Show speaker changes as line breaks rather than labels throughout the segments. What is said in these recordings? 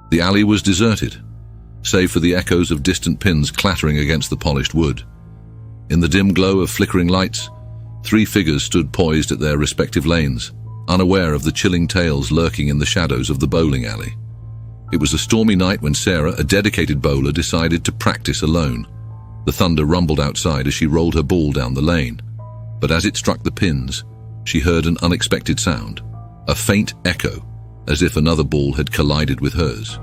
The alley was deserted, save for the echoes of distant pins clattering against the polished wood. In the dim glow of flickering lights, 3 figures stood poised at their respective lanes, unaware of the chilling tales lurking in the shadows of the bowling alley. It was a stormy night when Sarah, a dedicated bowler, decided to practice alone. The thunder rumbled outside as she rolled her ball down the lane. But as it struck the pins, she heard an unexpected sound, a faint echo, as if another ball had collided with hers.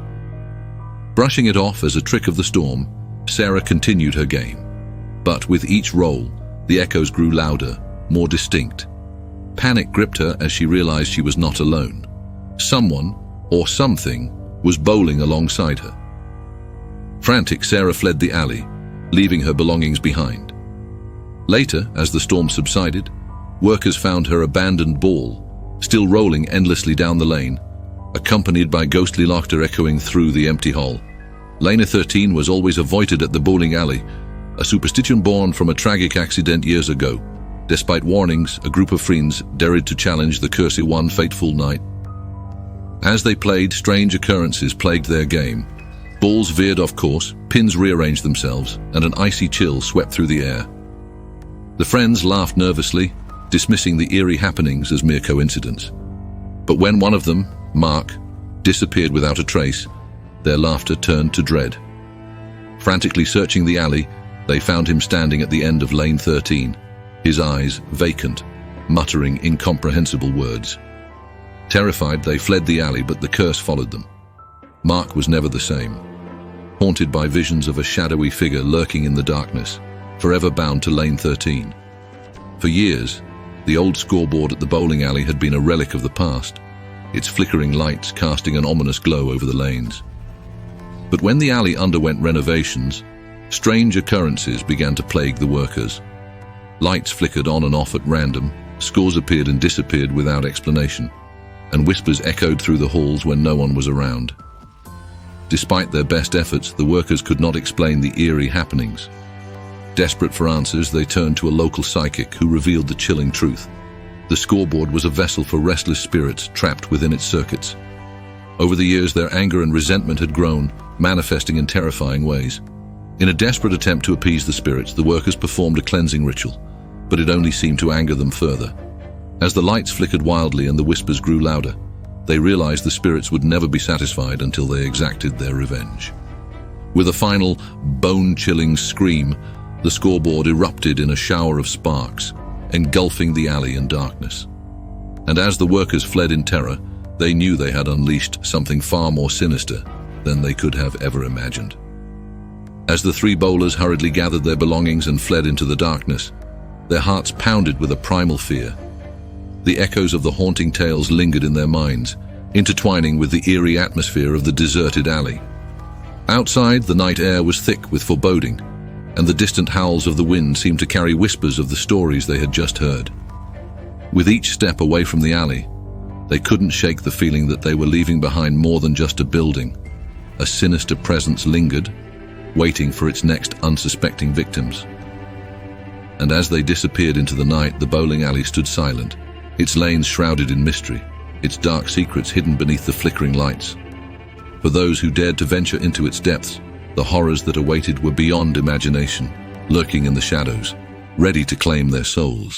Brushing it off as a trick of the storm, Sarah continued her game. But with each roll, the echoes grew louder, more distinct. Panic gripped her as she realized she was not alone. Someone, or something, was bowling alongside her. Frantic, Sarah fled the alley, leaving her belongings behind. Later, as the storm subsided, workers found her abandoned ball, still rolling endlessly down the lane, accompanied by ghostly laughter echoing through the empty hall. Lane 13 was always avoided at the bowling alley, a superstition born from a tragic accident years ago. Despite warnings, a group of friends dared to challenge the curse one fateful night. As they played, strange occurrences plagued their game. Balls veered off course, pins rearranged themselves, and an icy chill swept through the air. The friends laughed nervously, dismissing the eerie happenings as mere coincidence. But when one of them, Mark, disappeared without a trace, their laughter turned to dread. Frantically searching the alley, they found him standing at the end of lane 13, his eyes vacant, muttering incomprehensible words. Terrified, they fled the alley, but the curse followed them. Mark was never the same, haunted by visions of a shadowy figure lurking in the darkness, forever bound to lane 13. For years, the old scoreboard at the bowling alley had been a relic of the past, its flickering lights casting an ominous glow over the lanes. But when the alley underwent renovations, strange occurrences began to plague the workers. Lights flickered on and off at random, scores appeared and disappeared without explanation, and whispers echoed through the halls when no one was around. Despite their best efforts, the workers could not explain the eerie happenings. Desperate for answers, they turned to a local psychic who revealed the chilling truth. The scoreboard was a vessel for restless spirits trapped within its circuits. Over the years, their anger and resentment had grown, manifesting in terrifying ways. In a desperate attempt to appease the spirits, the workers performed a cleansing ritual, but it only seemed to anger them further. As the lights flickered wildly and the whispers grew louder, they realized the spirits would never be satisfied until they exacted their revenge. With a final, bone-chilling scream, the scoreboard erupted in a shower of sparks, engulfing the alley in darkness. And as the workers fled in terror, they knew they had unleashed something far more sinister than they could have ever imagined. As the 3 bowlers hurriedly gathered their belongings and fled into the darkness, their hearts pounded with a primal fear. The echoes of the haunting tales lingered in their minds, intertwining with the eerie atmosphere of the deserted alley. Outside, the night air was thick with foreboding, and the distant howls of the wind seemed to carry whispers of the stories they had just heard. With each step away from the alley, they couldn't shake the feeling that they were leaving behind more than just a building. A sinister presence lingered, waiting for its next unsuspecting victims. And as they disappeared into the night, the bowling alley stood silent, its lanes shrouded in mystery, its dark secrets hidden beneath the flickering lights. For those who dared to venture into its depths, the horrors that awaited were beyond imagination, lurking in the shadows, ready to claim their souls.